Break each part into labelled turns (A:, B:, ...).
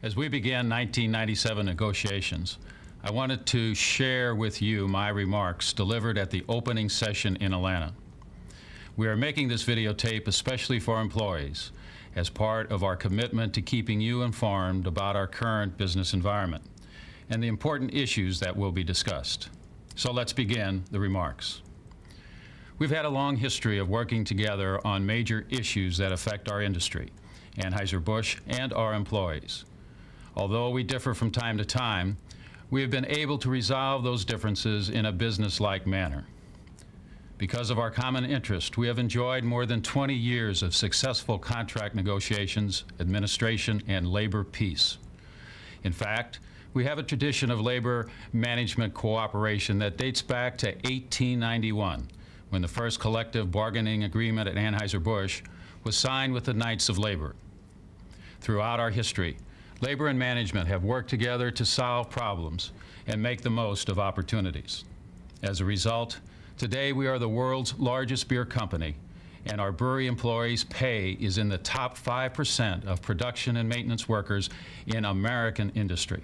A: As we began 1997 negotiations, I wanted to share with you my remarks delivered at the opening session in Atlanta. We are making this videotape especially for employees as part of our commitment to keeping you informed about our current business environment and the important issues that will be discussed. So let's begin the remarks. We've had a long history of working together on major issues that affect our industry, Anheuser-Busch, and our employees. Although we differ from time to time, we have been able to resolve those differences in a business-like manner. Because of our common interest, we have enjoyed more than 20 years of successful contract negotiations, administration, and labor peace. In fact, we have a tradition of labor management cooperation that dates back to 1891, when the first collective bargaining agreement at Anheuser-Busch was signed with the Knights of Labor. Throughout our history, labor and management have worked together to solve problems and make the most of opportunities. As a result, today we are the world's largest beer company, and our brewery employees' pay is in the top 5% of production and maintenance workers in American industry.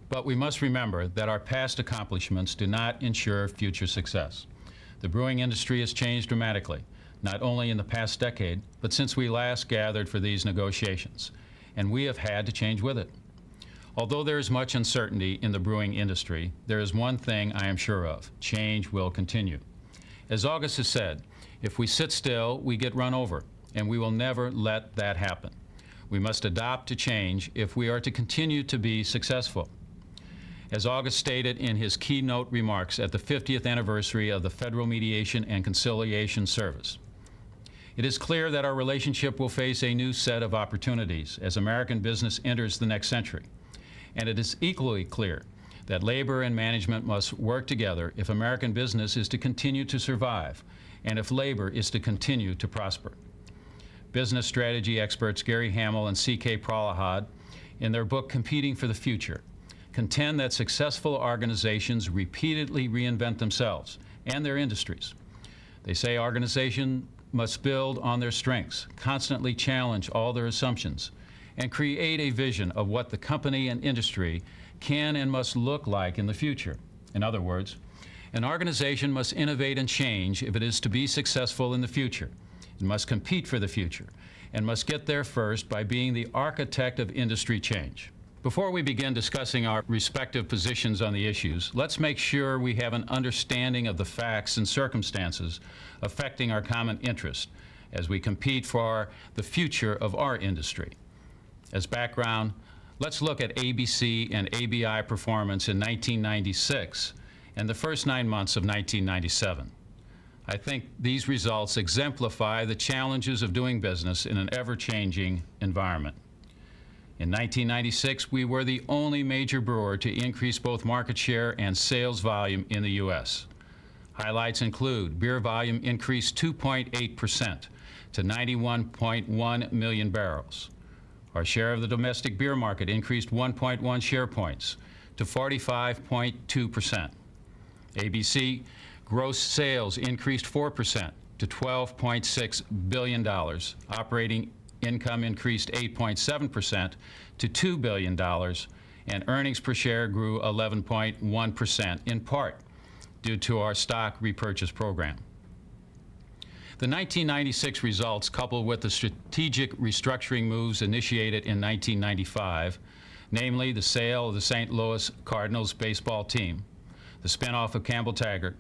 A: But we must remember that our past accomplishments do not ensure future success. The brewing industry has changed dramatically, not only in the past decade, but since we last gathered for these negotiations, and we have had to change with it. Although there is much uncertainty in the brewing industry, there is one thing I am sure of: change will continue. As August has said, if we sit still, we get run over, and we will never let that happen. We must adapt to change if we are to continue to be successful. As August stated in his keynote remarks at the 50th anniversary of the Federal Mediation and Conciliation Service, it is clear that our relationship will face a new set of opportunities as American business enters the next century. And it is equally clear that labor and management must work together if American business is to continue to survive and if labor is to continue to prosper. Business strategy experts Gary Hamel and C.K. Pralahad, in their book Competing for the Future, contend that successful organizations repeatedly reinvent themselves and their industries. They say organizations must build on their strengths, constantly challenge all their assumptions, and create a vision of what the company and industry can and must look like in the future. In other words, an organization must innovate and change if it is to be successful in the future. It must compete for the future and must get there first by being the architect of industry change. Before we begin discussing our respective positions on the issues, let's make sure we have an understanding of the facts and circumstances affecting our common interest as we compete for the future of our industry. As background, let's look at ABC and ABI performance in 1996 and the first 9 months of 1997. I think these results exemplify the challenges of doing business in an ever-changing environment. In 1996, we were the only major brewer to increase both market share and sales volume in the U.S. Highlights include beer volume increased 2.8% to 91.1 million barrels. Our share of the domestic beer market increased 1.1 share points to 45.2%. ABC gross sales increased 4% to $12.6 billion. Operating income increased 8.7% to $2 billion, and earnings per share grew 11.1%, in part due to our stock repurchase program. The 1996 results, coupled with the strategic restructuring moves initiated in 1995, namely the sale of the St. Louis Cardinals baseball team, the spinoff of Campbell Taggart,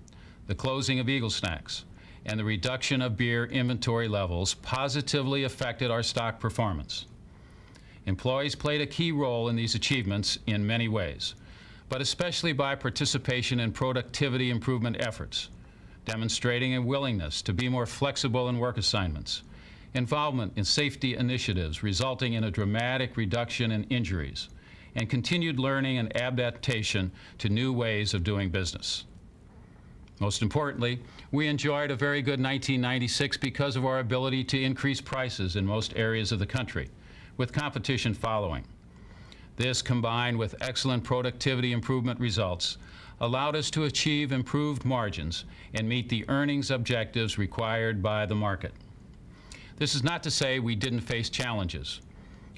A: the closing of Eagle Snacks, and the reduction of beer inventory levels, positively affected our stock performance. Employees played a key role in these achievements in many ways, but especially by participation in productivity improvement efforts, demonstrating a willingness to be more flexible in work assignments, involvement in safety initiatives resulting in a dramatic reduction in injuries, and continued learning and adaptation to new ways of doing business. Most importantly, we enjoyed a very good 1996 because of our ability to increase prices in most areas of the country, with competition following. This, combined with excellent productivity improvement results, allowed us to achieve improved margins and meet the earnings objectives required by the market. This is not to say we didn't face challenges.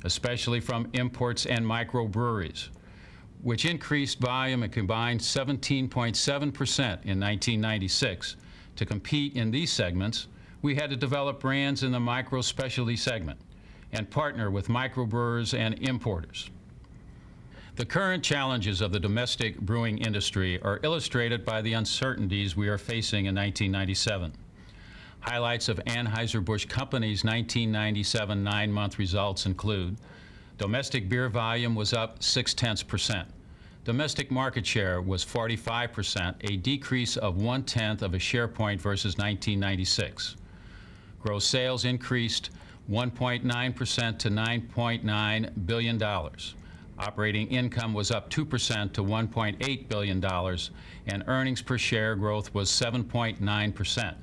A: especially from imports and microbreweries, which increased volume a combined 17.7% in 1996. To compete in these segments, we had to develop brands in the micro-specialty segment and partner with microbrewers and importers. The current challenges of the domestic brewing industry are illustrated by the uncertainties we are facing in 1997. Highlights of Anheuser-Busch Company's 1997 nine-month results include: domestic beer volume was up 0.6%. Domestic market share was 45%, a decrease of 1/10 of a share point versus 1996. Gross sales increased 1.9% to $9.9 billion. Operating income was up 2% to $1.8 billion, and earnings per share growth was 7.9%,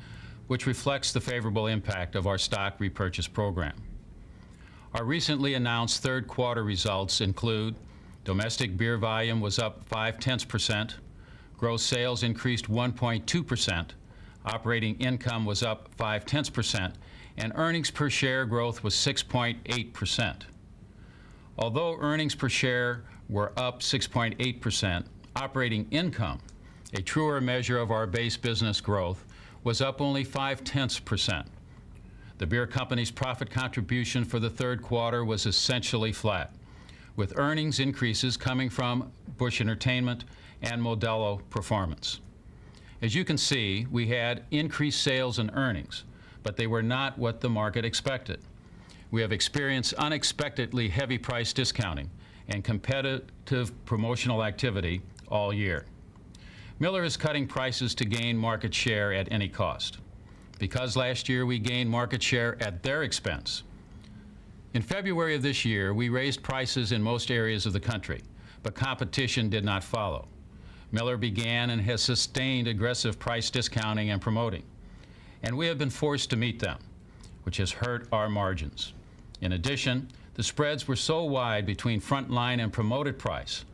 A: which reflects the favorable impact of our stock repurchase program. Our recently announced third quarter results include: domestic beer volume was up 0.5%, gross sales increased 1.2%, operating income was up 0.5%, and earnings per share growth was 6.8%. Although earnings per share were up 6.8%, operating income, a truer measure of our base business growth, was up only 0.5%. The beer company's profit contribution for the third quarter was essentially flat, with earnings increases coming from Busch Entertainment and Modelo Performance. As you can see, we had increased sales and earnings, but they were not what the market expected. We have experienced unexpectedly heavy price discounting and competitive promotional activity all year. Miller is cutting prices to gain market share at any cost, because last year we gained market share at their expense. In February of this year, we raised prices in most areas of the country, but competition did not follow. Miller began and has sustained aggressive price discounting and promoting, and we have been forced to meet them, which has hurt our margins. In addition, the spreads were so wide between frontline and promoted price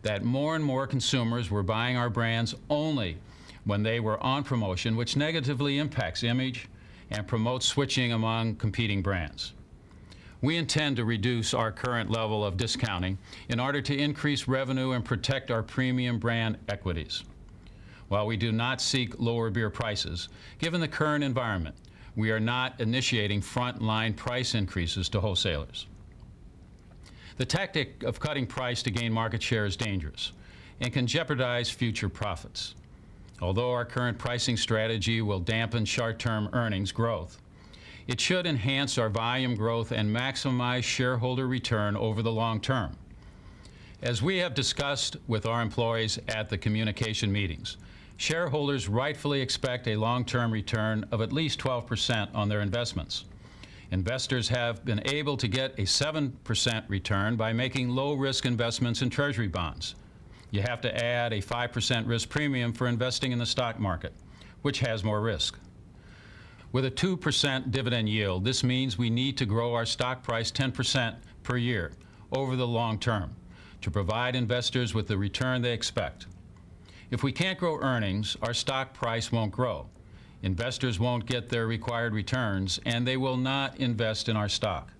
A: that more and more consumers were buying our brands only when they were on promotion, which negatively impacts image and promotes switching among competing brands. We intend to reduce our current level of discounting in order to increase revenue and protect our premium brand equities. While we do not seek lower beer prices, given the current environment, we are not initiating front-line price increases to wholesalers. The tactic of cutting price to gain market share is dangerous and can jeopardize future profits. Although our current pricing strategy will dampen short-term earnings growth, it should enhance our volume growth and maximize shareholder return over the long term. As we have discussed with our employees at the communication meetings, shareholders rightfully expect a long-term return of at least 12% on their investments. Investors have been able to get a 7% return by making low-risk investments in Treasury bonds. You have to add a 5% risk premium for investing in the stock market, which has more risk. With a 2% dividend yield, this means we need to grow our stock price 10% per year over the long term to provide investors with the return they expect. If we can't grow earnings, our stock price won't grow. Investors won't get their required returns, and they will not invest in our stock.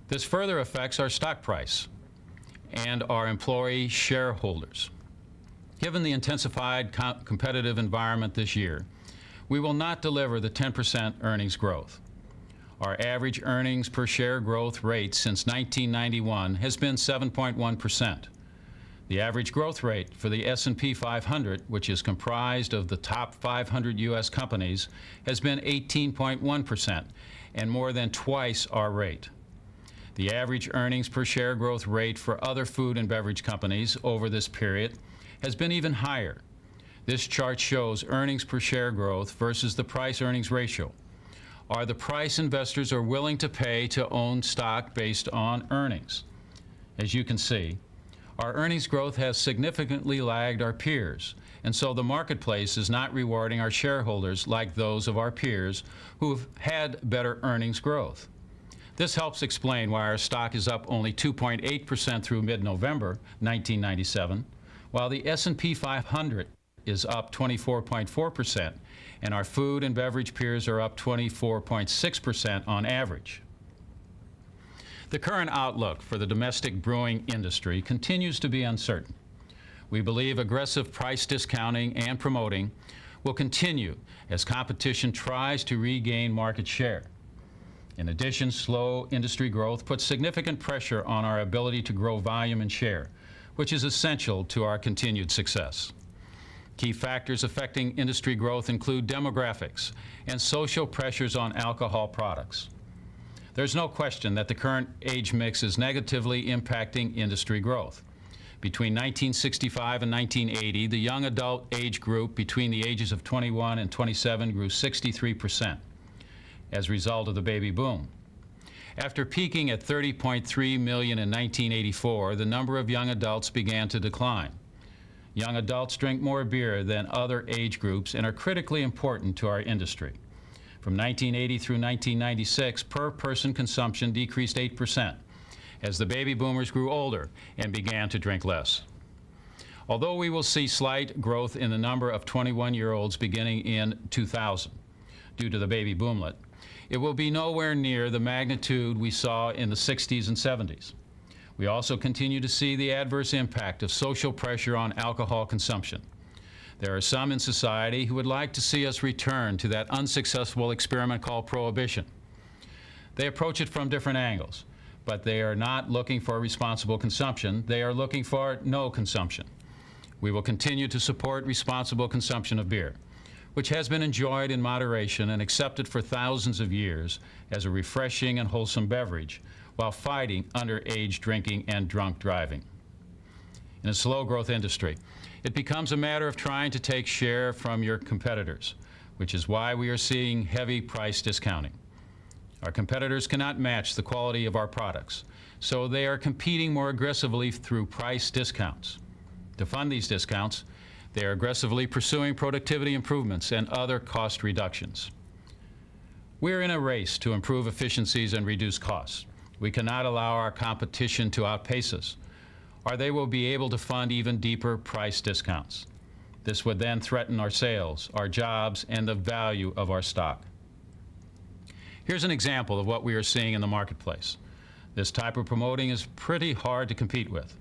A: This further affects our stock price and our employee shareholders. Given the intensified competitive environment this year, we will not deliver the 10% earnings growth. Our average earnings per share growth rate since 1991 has been 7.1%. The average growth rate for the S&P 500, which is comprised of the top 500 U.S. companies, has been 18.1%, and more than twice our rate. The average earnings per share growth rate for other food and beverage companies over this period has been even higher. This chart shows earnings per share growth versus the price-earnings ratio, or the price investors are willing to pay to own stock based on earnings. As you can see, our earnings growth has significantly lagged our peers, and so the marketplace is not rewarding our shareholders like those of our peers who have had better earnings growth. This helps explain why our stock is up only 2.8% through mid-November 1997, while the S&P 500 is up 24.4%, and our food and beverage peers are up 24.6% on average. The current outlook for the domestic brewing industry continues to be uncertain. We believe aggressive price discounting and promoting will continue as competition tries to regain market share. In addition, slow industry growth puts significant pressure on our ability to grow volume and share, which is essential to our continued success. Key factors affecting industry growth include demographics and social pressures on alcohol products. There's no question that the current age mix is negatively impacting industry growth. Between 1965 and 1980, the young adult age group between the ages of 21 and 27 grew 63% as a result of the baby boom. After peaking at 30.3 million in 1984, the number of young adults began to decline. Young adults drink more beer than other age groups and are critically important to our industry. From 1980 through 1996, per-person consumption decreased 8% as the baby boomers grew older and began to drink less. Although we will see slight growth in the number of 21-year-olds beginning in 2000 due to the baby boomlet, it will be nowhere near the magnitude we saw in the 60s and 70s. We also continue to see the adverse impact of social pressure on alcohol consumption. There are some in society who would like to see us return to that unsuccessful experiment called prohibition. They approach it from different angles, but they are not looking for responsible consumption. They are looking for no consumption. We will continue to support responsible consumption of beer, which has been enjoyed in moderation and accepted for thousands of years as a refreshing and wholesome beverage, while fighting underage drinking and drunk driving. In a slow-growth industry, it becomes a matter of trying to take share from your competitors, which is why we are seeing heavy price discounting. Our competitors cannot match the quality of our products, so they are competing more aggressively through price discounts. To fund these discounts, they are aggressively pursuing productivity improvements and other cost reductions. We are in a race to improve efficiencies and reduce costs. We cannot allow our competition to outpace us, or they will be able to fund even deeper price discounts. This would then threaten our sales, our jobs, and the value of our stock. Here's an example of what we are seeing in the marketplace. This type of promoting is pretty hard to compete with.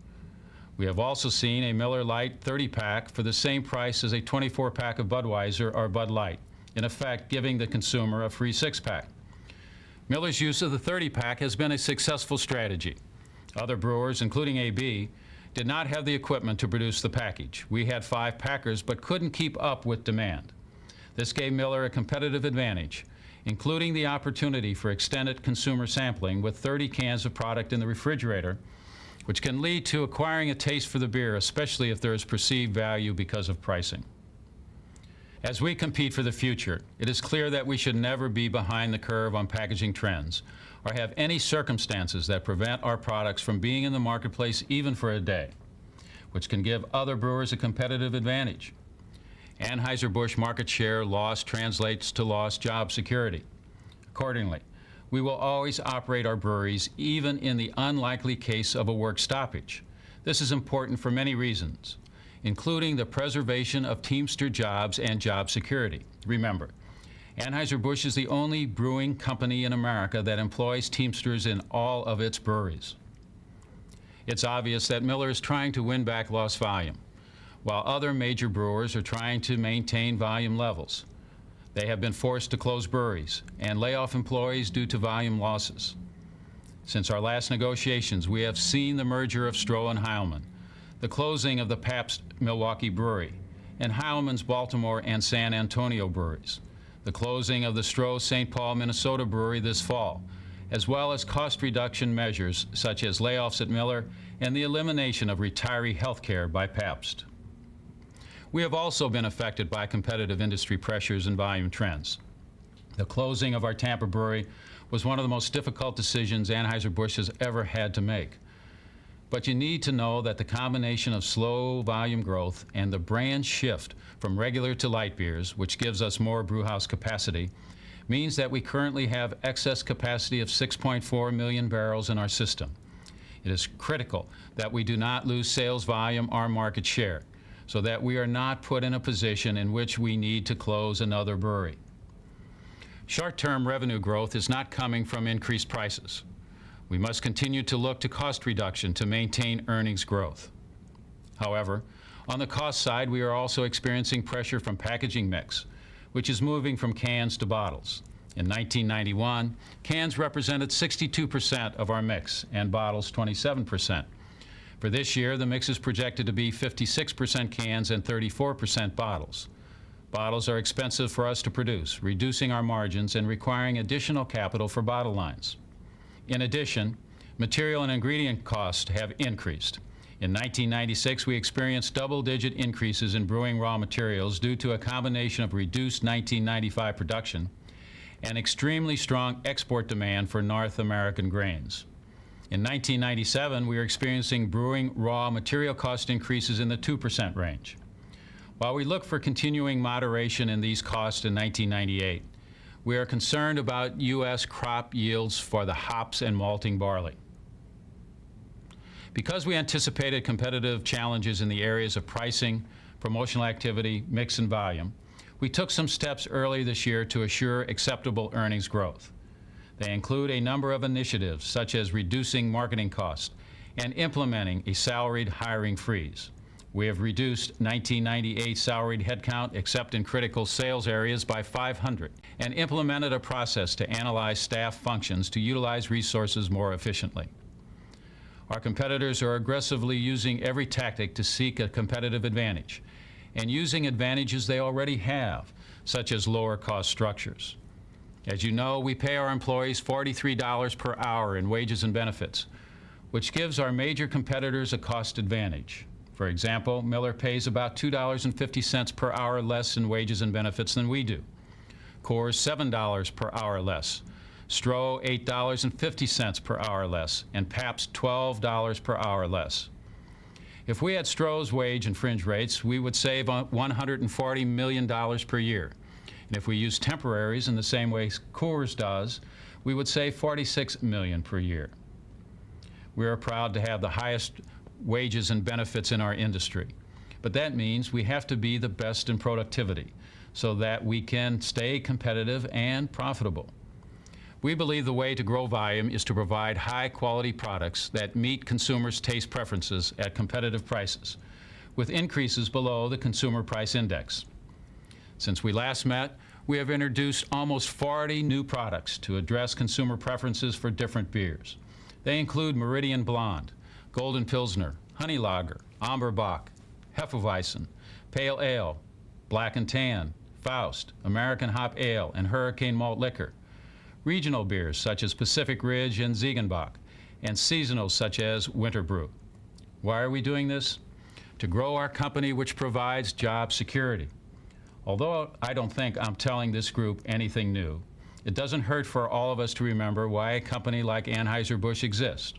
A: We have also seen a Miller Lite 30-pack for the same price as a 24-pack of Budweiser or Bud Light, in effect giving the consumer a free 6-pack. Miller's use of the 30-pack has been a successful strategy. Other brewers, including AB, did not have the equipment to produce the package. We had 5 packers but couldn't keep up with demand. This gave Miller a competitive advantage, including the opportunity for extended consumer sampling with 30 cans of product in the refrigerator, which can lead to acquiring a taste for the beer, especially if there is perceived value because of pricing. As we compete for the future, it is clear that we should never be behind the curve on packaging trends or have any circumstances that prevent our products from being in the marketplace even for a day, which can give other brewers a competitive advantage. Anheuser-Busch market share loss translates to lost job security. Accordingly, we will always operate our breweries even in the unlikely case of a work stoppage. This is important for many reasons, including the preservation of Teamster jobs and job security. Remember, Anheuser-Busch is the only brewing company in America that employs Teamsters in all of its breweries. It's obvious that Miller is trying to win back lost volume, while other major brewers are trying to maintain volume levels. They have been forced to close breweries and lay off employees due to volume losses. Since our last negotiations, we have seen the merger of Stroh and Heilmann, the closing of the Pabst Milwaukee Brewery, and Heilmann's Baltimore and San Antonio breweries, the closing of the Stroh St. Paul, Minnesota brewery this fall, as well as cost reduction measures such as layoffs at Miller and the elimination of retiree health care by Pabst. We have also been affected by competitive industry pressures and volume trends. The closing of our Tampa brewery was one of the most difficult decisions Anheuser-Busch has ever had to make. But you need to know that the combination of slow volume growth and the brand shift from regular to light beers, which gives us more brewhouse capacity, means that we currently have excess capacity of 6.4 million barrels in our system. It is critical that we do not lose sales volume or market share, so that we are not put in a position in which we need to close another brewery. Short-term revenue growth is not coming from increased prices. We must continue to look to cost reduction to maintain earnings growth. However, on the cost side, we are also experiencing pressure from packaging mix, which is moving from cans to bottles. In 1991, cans represented 62% of our mix and bottles 27%. For this year, the mix is projected to be 56% cans and 34% bottles. Bottles are expensive for us to produce, reducing our margins and requiring additional capital for bottle lines. In addition, material and ingredient costs have increased. In 1996, we experienced double-digit increases in brewing raw materials due to a combination of reduced 1995 production and extremely strong export demand for North American grains. In 1997, we are experiencing brewing raw material cost increases in the 2% range. While we look for continuing moderation in these costs in 1998, we are concerned about U.S. crop yields for the hops and malting barley. Because we anticipated competitive challenges in the areas of pricing, promotional activity, mix, and volume, we took some steps early this year to assure acceptable earnings growth. They include a number of initiatives, such as reducing marketing costs and implementing a salaried hiring freeze. We have reduced 1998 salaried headcount, except in critical sales areas, by 500, and implemented a process to analyze staff functions to utilize resources more efficiently. Our competitors are aggressively using every tactic to seek a competitive advantage, and using advantages they already have, such as lower cost structures. As you know, we pay our employees $43 per hour in wages and benefits, which gives our major competitors a cost advantage. For example, Miller pays about $2.50 per hour less in wages and benefits than we do. Coors $7 per hour less. Stroh $8.50 per hour less, and Pabst $12 per hour less. If we had Stroh's wage and fringe rates, we would save $140 million per year. And if we use temporaries in the same way Coors does, we would save $46 million per year. We are proud to have the highest wages and benefits in our industry, but that means we have to be the best in productivity so that we can stay competitive and profitable. We believe the way to grow volume is to provide high-quality products that meet consumers' taste preferences at competitive prices, with increases below the Consumer Price Index. Since we last met, we have introduced almost 40 new products to address consumer preferences for different beers. They include Meridian Blonde, Golden Pilsner, Honey Lager, Amber Bock, Hefeweizen, Pale Ale, Black and Tan, Faust, American Hop Ale, and Hurricane Malt Liquor. Regional beers such as Pacific Ridge and Ziegenbach, and seasonals such as Winter Brew. Why are we doing this? To grow our company, which provides job security. Although I don't think I'm telling this group anything new, it doesn't hurt for all of us to remember why a company like Anheuser-Busch exists.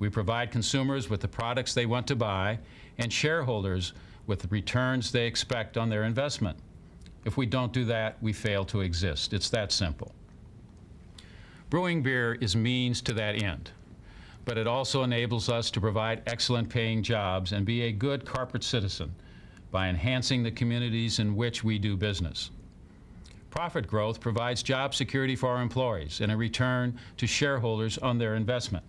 A: We provide consumers with the products they want to buy and shareholders with the returns they expect on their investment. If we don't do that, we fail to exist. It's that simple. Brewing beer is means to that end, but it also enables us to provide excellent paying jobs and be a good corporate citizen by enhancing the communities in which we do business. Profit growth provides job security for our employees and a return to shareholders on their investment,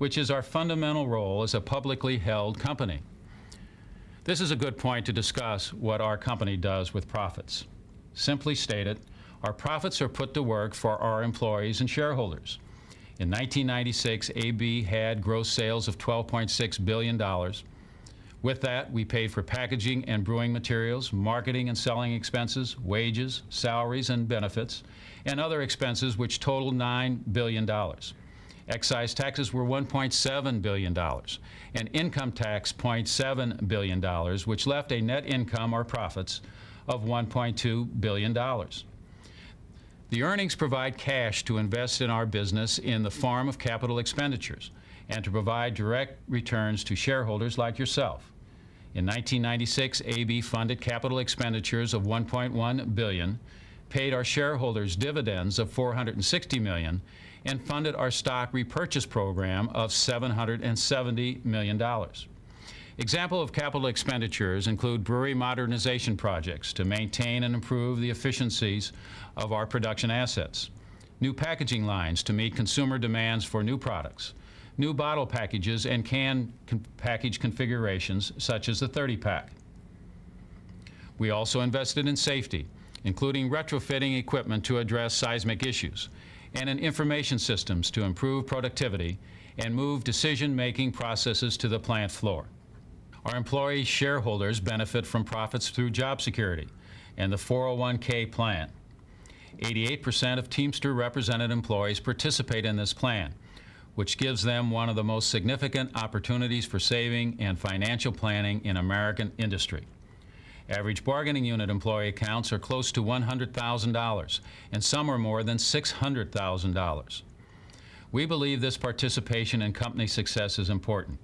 A: which is our fundamental role as a publicly held company. This is a good point to discuss what our company does with profits. Simply stated, our profits are put to work for our employees and shareholders. In 1996, AB had gross sales of $12.6 billion. With that, we paid for packaging and brewing materials, marketing and selling expenses, wages, salaries and benefits, and other expenses which totaled $9 billion. Excise taxes were $1.7 billion, and income tax $0.7 billion, which left a net income or profits of $1.2 billion. The earnings provide cash to invest in our business in the form of capital expenditures and to provide direct returns to shareholders like yourself. In 1996, AB funded capital expenditures of $1.1 billion, paid our shareholders dividends of $460 million, and funded our stock repurchase program of $770 million. Example of capital expenditures include brewery modernization projects to maintain and improve the efficiencies of our production assets, new packaging lines to meet consumer demands for new products, new bottle packages and package configurations such as the 30-pack. We also invested in safety, including retrofitting equipment to address seismic issues, and in information systems to improve productivity and move decision-making processes to the plant floor. Our employee shareholders benefit from profits through job security and the 401k plan. 88% of Teamster represented employees participate in this plan, which gives them one of the most significant opportunities for saving and financial planning in American industry. Average bargaining unit employee accounts are close to $100,000, and some are more than $600,000. We believe this participation in company success is important.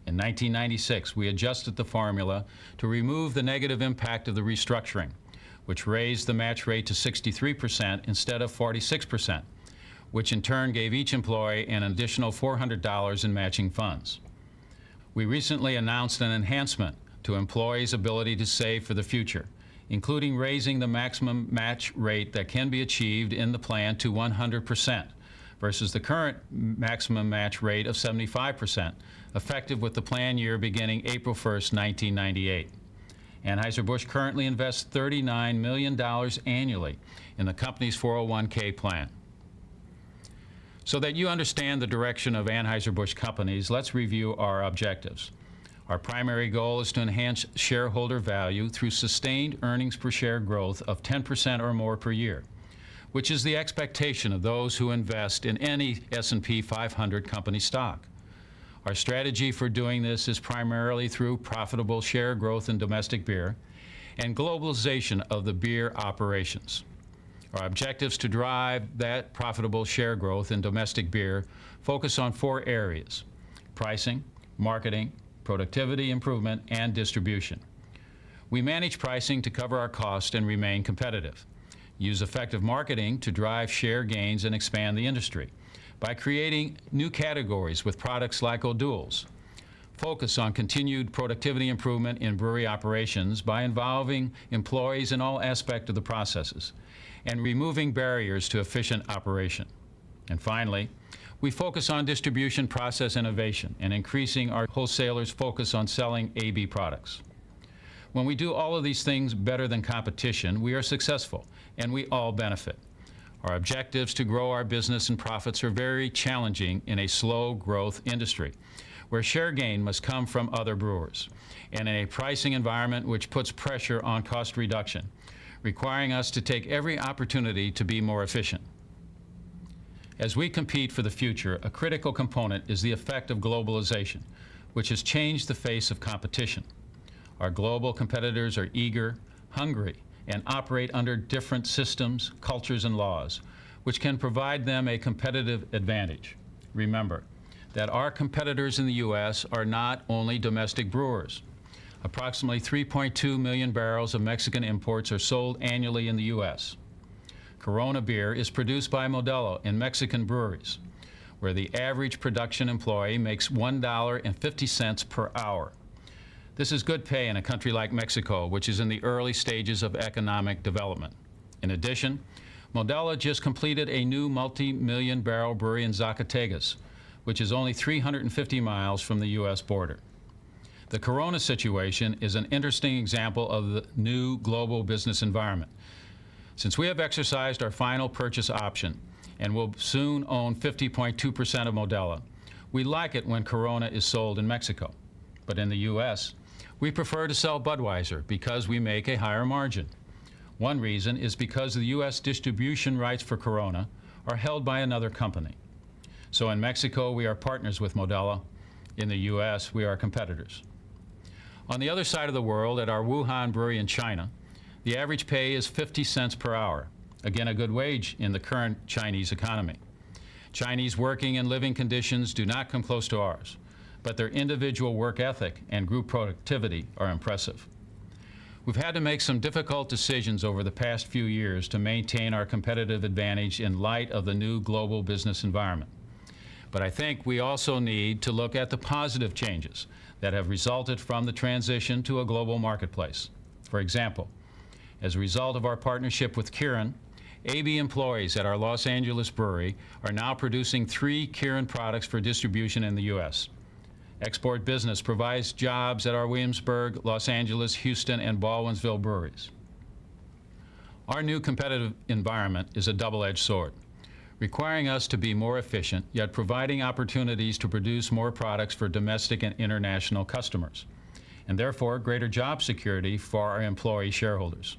A: In 1996, we adjusted the formula to remove the negative impact of the restructuring, which raised the match rate to 63% instead of 46%, which in turn gave each employee an additional $400 in matching funds. We recently announced an enhancement to employees' ability to save for the future, including raising the maximum match rate that can be achieved in the plan to 100% versus the current maximum match rate of 75%, effective with the plan year beginning April 1st, 1998. Anheuser-Busch currently invests $39 million annually in the company's 401k plan. So that you understand the direction of Anheuser-Busch companies, let's review our objectives. Our primary goal is to enhance shareholder value through sustained earnings per share growth of 10% or more per year, which is the expectation of those who invest in any S&P 500 company stock. Our strategy for doing this is primarily through profitable share growth in domestic beer and globalization of the beer operations. Our objectives to drive that profitable share growth in domestic beer focus on 4 areas: pricing, marketing, productivity improvement, and distribution. We manage pricing to cover our cost and remain competitive. Use effective marketing to drive share gains and expand the industry by creating new categories with products like O'Doul's. Focus on continued productivity improvement in brewery operations by involving employees in all aspects of the processes and removing barriers to efficient operation. And finally, we focus on distribution process innovation and increasing our wholesalers' focus on selling AB products. When we do all of these things better than competition, we are successful, and we all benefit. Our objectives to grow our business and profits are very challenging in a slow growth industry, where share gain must come from other brewers, and in a pricing environment which puts pressure on cost reduction, requiring us to take every opportunity to be more efficient. As we compete for the future, a critical component is the effect of globalization, which has changed the face of competition. Our global competitors are eager, hungry, and operate under different systems, cultures, and laws, which can provide them a competitive advantage. Remember that our competitors in the U.S. are not only domestic brewers. Approximately 3.2 million barrels of Mexican imports are sold annually in the U.S. Corona beer is produced by Modelo in Mexican breweries, where the average production employee makes $1.50 per hour. This is good pay in a country like Mexico, which is in the early stages of economic development. In addition, Modelo just completed a new multi-million barrel brewery in Zacatecas, which is only 350 miles from the U.S. border. The Corona situation is an interesting example of the new global business environment. Since we have exercised our final purchase option and will soon own 50.2% of Modelo, we like it when Corona is sold in Mexico. But in the U.S., we prefer to sell Budweiser because we make a higher margin. One reason is because the U.S. distribution rights for Corona are held by another company. So in Mexico, we are partners with Modelo. In the U.S., we are competitors. On the other side of the world, at our Wuhan brewery in China, the average pay is 50 cents per hour. Again, a good wage in the current Chinese economy. Chinese working and living conditions do not come close to ours, but their individual work ethic and group productivity are impressive. We've had to make some difficult decisions over the past few years to maintain our competitive advantage in light of the new global business environment. But I think we also need to look at the positive changes that have resulted from the transition to a global marketplace. For example, as a result of our partnership with Kirin AB employees at our Los Angeles brewery are now producing 3 Kirin products for distribution in the U.S. Export business provides jobs at our Williamsburg, Los Angeles, Houston, and Baldwinsville breweries. Our new competitive environment is a double-edged sword, requiring us to be more efficient, yet providing opportunities to produce more products for domestic and international customers, and therefore greater job security for our employee shareholders.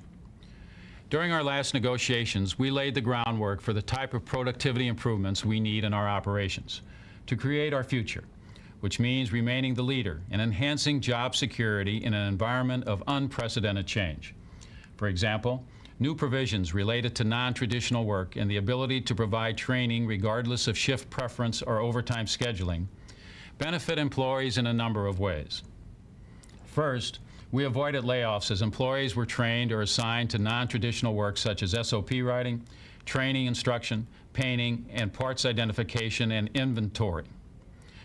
A: During our last negotiations, we laid the groundwork for the type of productivity improvements we need in our operations to create our future, which means remaining the leader and enhancing job security in an environment of unprecedented change. For example, new provisions related to non-traditional work and the ability to provide training regardless of shift preference or overtime scheduling benefit employees in a number of ways. First, we avoided layoffs as employees were trained or assigned to non-traditional work such as SOP writing, training instruction, painting, and parts identification and inventory.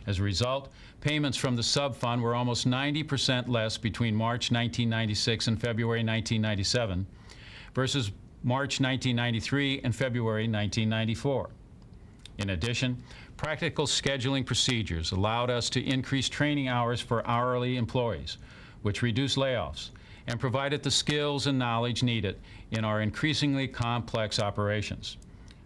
A: As a result, payments from the sub-fund were almost 90% less between March 1996 and February 1997 versus March 1993 and February 1994. In addition, practical scheduling procedures allowed us to increase training hours for hourly employees, which reduced layoffs and provided the skills and knowledge needed in our increasingly complex operations.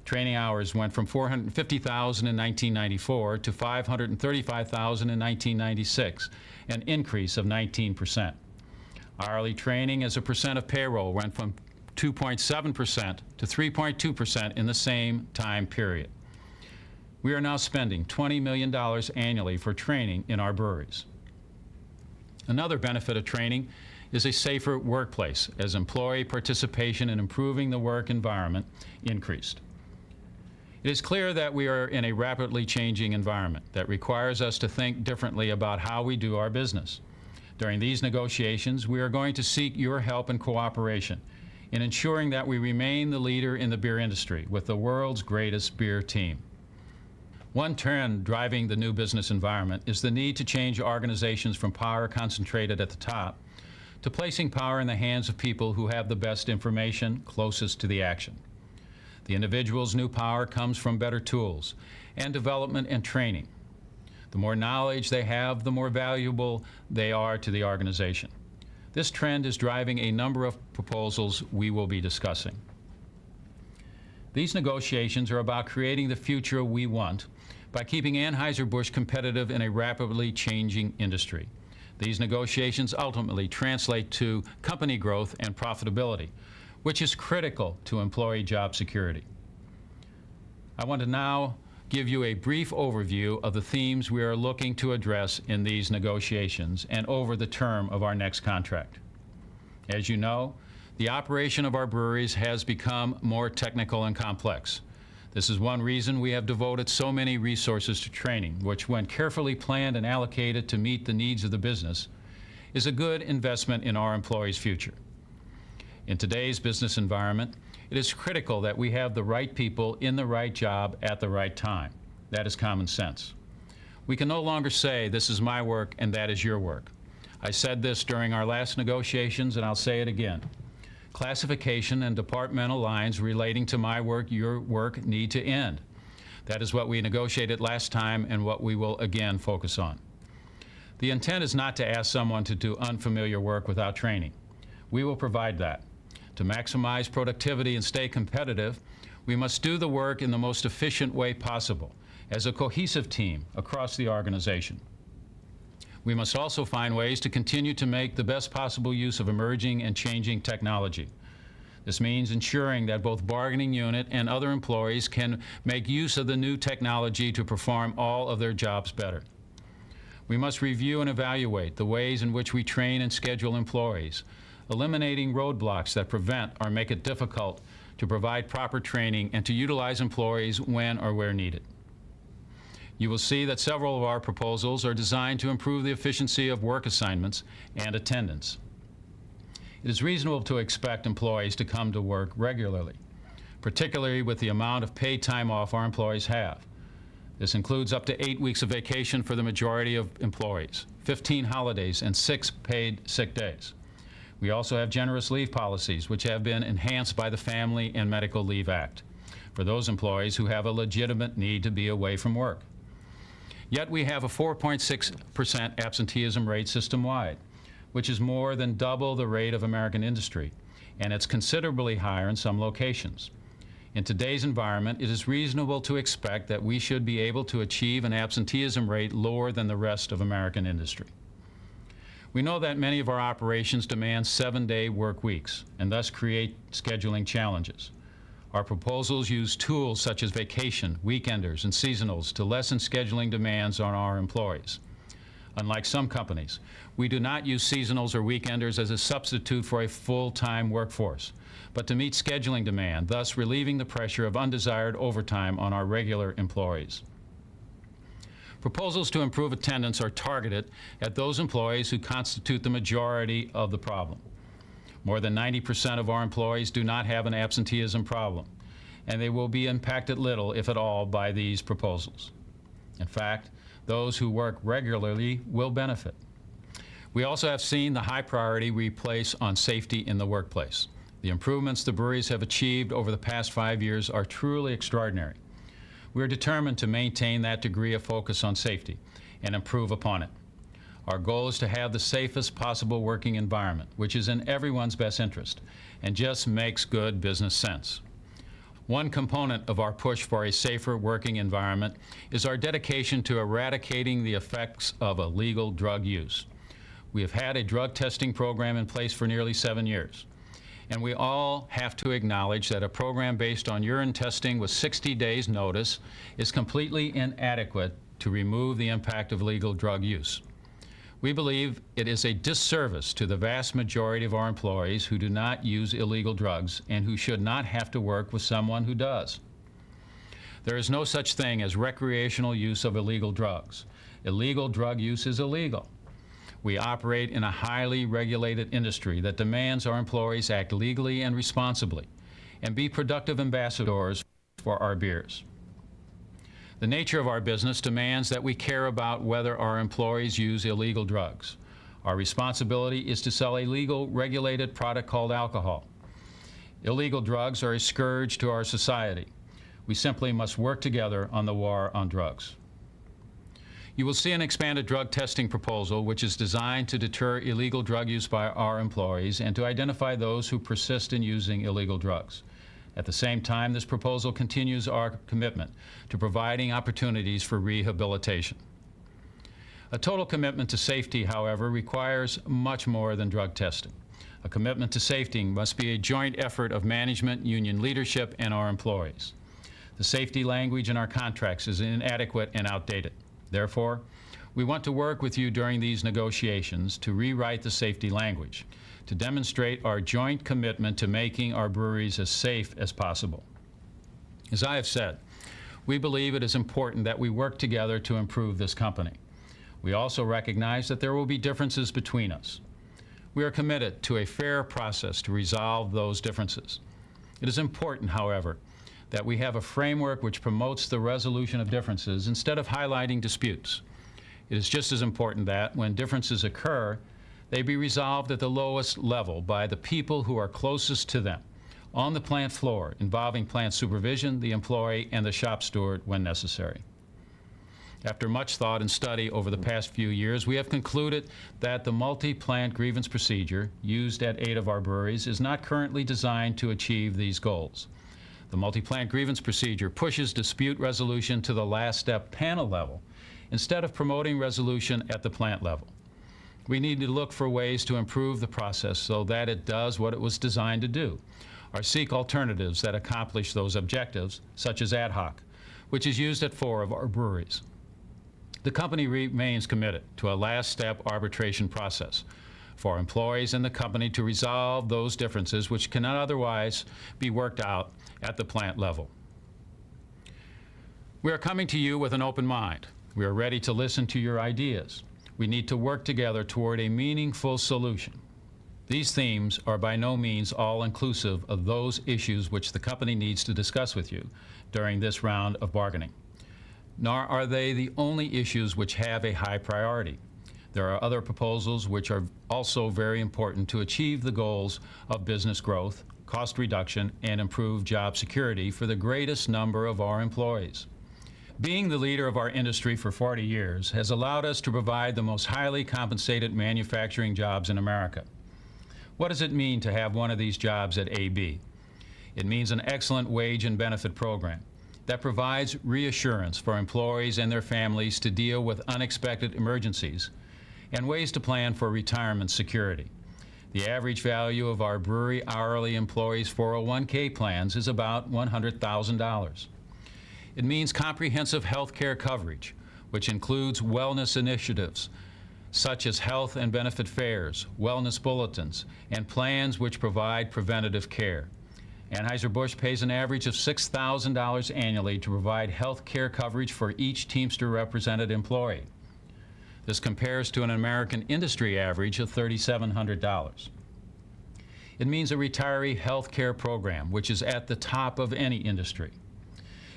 A: Training hours went from 450,000 in 1994 to 535,000 in 1996, an increase of 19%. Hourly training as a percent of payroll went from 2.7% to 3.2% in the same time period. We are now spending $20 million annually for training in our breweries. Another benefit of training is a safer workplace as employee participation in improving the work environment increased. It is clear that we are in a rapidly changing environment that requires us to think differently about how we do our business. During these negotiations, we are going to seek your help and cooperation in ensuring that we remain the leader in the beer industry with the world's greatest beer team. One trend driving the new business environment is the need to change organizations from power concentrated at the top to placing power in the hands of people who have the best information closest to the action. The individual's new power comes from better tools and development and training. The more knowledge they have, the more valuable they are to the organization. This trend is driving a number of proposals we will be discussing. These negotiations are about creating the future we want by keeping Anheuser-Busch competitive in a rapidly changing industry. These negotiations ultimately translate to company growth and profitability, which is critical to employee job security. I want to now give you a brief overview of the themes we are looking to address in these negotiations and over the term of our next contract. As you know, the operation of our breweries has become more technical and complex. This is one reason we have devoted so many resources to training, which, when carefully planned and allocated to meet the needs of the business, is a good investment in our employees' future. In today's business environment, it is critical that we have the right people in the right job at the right time. That is common sense. We can no longer say, this is my work and that is your work. I said this during our last negotiations, and I'll say it again. Classification and departmental lines relating to my work, your work, need to end. That is what we negotiated last time and what we will again focus on. The intent is not to ask someone to do unfamiliar work without training. We will provide that. To maximize productivity and stay competitive, we must do the work in the most efficient way possible, as a cohesive team across the organization. We must also find ways to continue to make the best possible use of emerging and changing technology. This means ensuring that both bargaining unit and other employees can make use of the new technology to perform all of their jobs better. We must review and evaluate the ways in which we train and schedule employees, eliminating roadblocks that prevent or make it difficult to provide proper training and to utilize employees when or where needed. You will see that several of our proposals are designed to improve the efficiency of work assignments and attendance. It is reasonable to expect employees to come to work regularly, particularly with the amount of paid time off our employees have. This includes up to 8 weeks of vacation for the majority of employees, 15 holidays, and 6 paid sick days. We also have generous leave policies, which have been enhanced by the Family and Medical Leave Act for those employees who have a legitimate need to be away from work. Yet we have a 4.6% absenteeism rate system-wide, which is more than double the rate of American industry, and it's considerably higher in some locations. In today's environment, it is reasonable to expect that we should be able to achieve an absenteeism rate lower than the rest of American industry. We know that many of our operations demand 7-day work weeks and thus create scheduling challenges. Our proposals use tools such as vacation, weekenders, and seasonals to lessen scheduling demands on our employees. Unlike some companies, we do not use seasonals or weekenders as a substitute for a full-time workforce, but to meet scheduling demand, thus relieving the pressure of undesired overtime on our regular employees. Proposals to improve attendance are targeted at those employees who constitute the majority of the problem. More than 90% of our employees do not have an absenteeism problem, and they will be impacted little, if at all, by these proposals. In fact, those who work regularly will benefit. We also have seen the high priority we place on safety in the workplace. The improvements the breweries have achieved over the past 5 years are truly extraordinary. We are determined to maintain that degree of focus on safety and improve upon it. Our goal is to have the safest possible working environment, which is in everyone's best interest and just makes good business sense. One component of our push for a safer working environment is our dedication to eradicating the effects of illegal drug use. We have had a drug testing program in place for nearly 7 years. And we all have to acknowledge that a program based on urine testing with 60 days notice is completely inadequate to remove the impact of illegal drug use. We believe it is a disservice to the vast majority of our employees who do not use illegal drugs and who should not have to work with someone who does. There is no such thing as recreational use of illegal drugs. Illegal drug use is illegal. We operate in a highly regulated industry that demands our employees act legally and responsibly and be productive ambassadors for our beers. The nature of our business demands that we care about whether our employees use illegal drugs. Our responsibility is to sell a legal, regulated product called alcohol. Illegal drugs are a scourge to our society. We simply must work together on the war on drugs. You will see an expanded drug testing proposal which is designed to deter illegal drug use by our employees and to identify those who persist in using illegal drugs. At the same time, this proposal continues our commitment to providing opportunities for rehabilitation. A total commitment to safety, however, requires much more than drug testing. A commitment to safety must be a joint effort of management, union leadership, and our employees. The safety language in our contracts is inadequate and outdated. Therefore, we want to work with you during these negotiations to rewrite the safety language, to demonstrate our joint commitment to making our breweries as safe as possible. As I have said, we believe it is important that we work together to improve this company. We also recognize that there will be differences between us. We are committed to a fair process to resolve those differences. It is important, however, that we have a framework which promotes the resolution of differences instead of highlighting disputes. It is just as important that, when differences occur, they be resolved at the lowest level by the people who are closest to them, on the plant floor, involving plant supervision, the employee, and the shop steward when necessary. After much thought and study over the past few years, we have concluded that the multi-plant grievance procedure used at 8 of our breweries is not currently designed to achieve these goals. The multi-plant grievance procedure pushes dispute resolution to the last step panel level instead of promoting resolution at the plant level. We need to look for ways to improve the process so that it does what it was designed to do, or seek alternatives that accomplish those objectives, such as ad hoc, which is used at 4 of our breweries. The company remains committed to a last step arbitration process for employees and the company to resolve those differences which cannot otherwise be worked out at the plant level. We are coming to you with an open mind. We are ready to listen to your ideas. We need to work together toward a meaningful solution. These themes are by no means all inclusive of those issues which the company needs to discuss with you during this round of bargaining. Nor are they the only issues which have a high priority. There are other proposals which are also very important to achieve the goals of business growth, cost reduction, and improved job security for the greatest number of our employees. Being the leader of our industry for 40 years has allowed us to provide the most highly compensated manufacturing jobs in America. What does it mean to have one of these jobs at AB? It means an excellent wage and benefit program that provides reassurance for employees and their families to deal with unexpected emergencies and ways to plan for retirement security. The average value of our brewery hourly employees' 401k plans is about $100,000. It means comprehensive health care coverage, which includes wellness initiatives such as health and benefit fairs, wellness bulletins, and plans which provide preventative care. Anheuser-Busch pays an average of $6,000 annually to provide health care coverage for each Teamster represented employee. This compares to an American industry average of $3,700. It means a retiree health care program, which is at the top of any industry.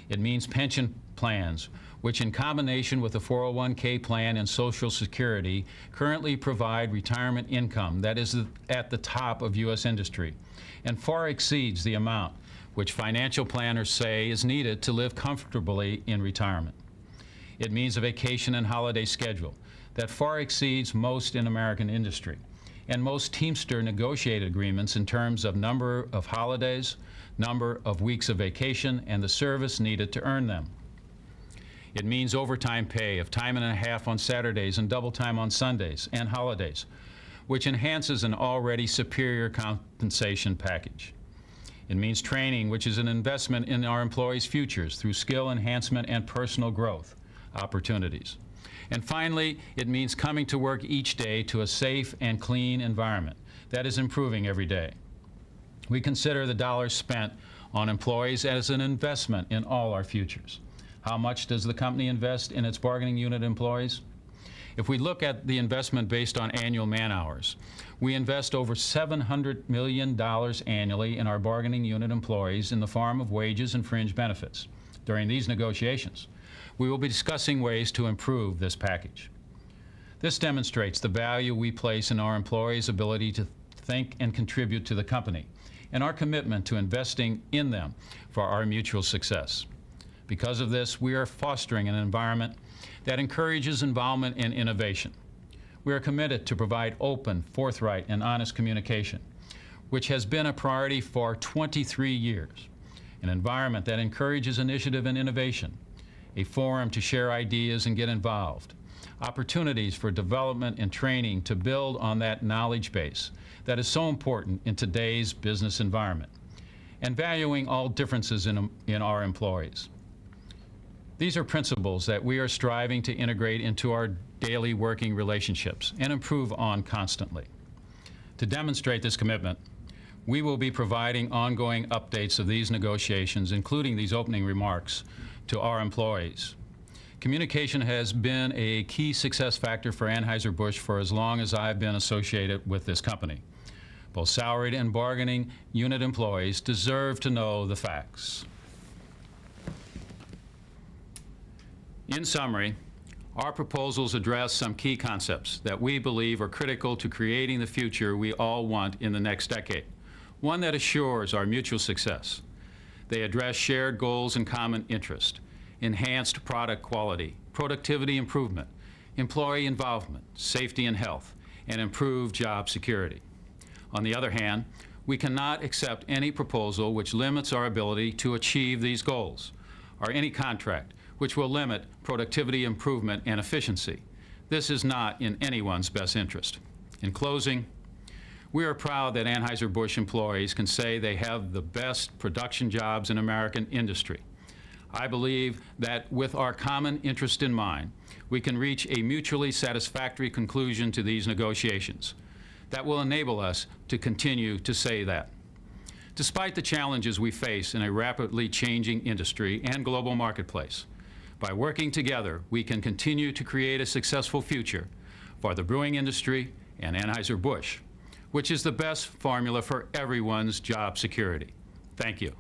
A: It means pension plans, which in combination with the 401k plan and Social Security currently provide retirement income that is at the top of U.S. industry and far exceeds the amount which financial planners say is needed to live comfortably in retirement. It means a vacation and holiday schedule that far exceeds most in American industry and most Teamster negotiated agreements in terms of number of holidays, number of weeks of vacation, and the service needed to earn them. It means overtime pay of time and a half on Saturdays and double time on Sundays and holidays, which enhances an already superior compensation package. It means training, which is an investment in our employees' futures through skill enhancement and personal growth opportunities. And finally, it means coming to work each day to a safe and clean environment that is improving every day. We consider the dollars spent on employees as an investment in all our futures. How much does the company invest in its bargaining unit employees? If we look at the investment based on annual man-hours, we invest over $700 million annually in our bargaining unit employees in the form of wages and fringe benefits. During these negotiations, we will be discussing ways to improve this package. This demonstrates the value we place in our employees' ability to think and contribute to the company and our commitment to investing in them for our mutual success. Because of this, we are fostering an environment that encourages involvement and innovation. We are committed to provide open, forthright, and honest communication, which has been a priority for 23 years, an environment that encourages initiative and innovation, a forum to share ideas and get involved, opportunities for development and training to build on that knowledge base that is so important in today's business environment, and valuing all differences in our employees. These are principles that we are striving to integrate into our daily working relationships and improve on constantly. To demonstrate this commitment, we will be providing ongoing updates of these negotiations, including these opening remarks, to our employees. Communication has been a key success factor for Anheuser-Busch for as long as I've been associated with this company. Both salaried and bargaining unit employees deserve to know the facts. In summary, our proposals address some key concepts that we believe are critical to creating the future we all want in the next decade, one that assures our mutual success. They address shared goals and common interest, enhanced product quality, productivity improvement, employee involvement, safety and health, and improved job security. On the other hand, we cannot accept any proposal which limits our ability to achieve these goals, or any contract which will limit productivity improvement and efficiency. This is not in anyone's best interest. In closing, we are proud that Anheuser-Busch employees can say they have the best production jobs in American industry. I believe that with our common interest in mind, we can reach a mutually satisfactory conclusion to these negotiations that will enable us to continue to say that. Despite the challenges we face in a rapidly changing industry and global marketplace, by working together, we can continue to create a successful future for the brewing industry and Anheuser-Busch, which is the best formula for everyone's job security. Thank you.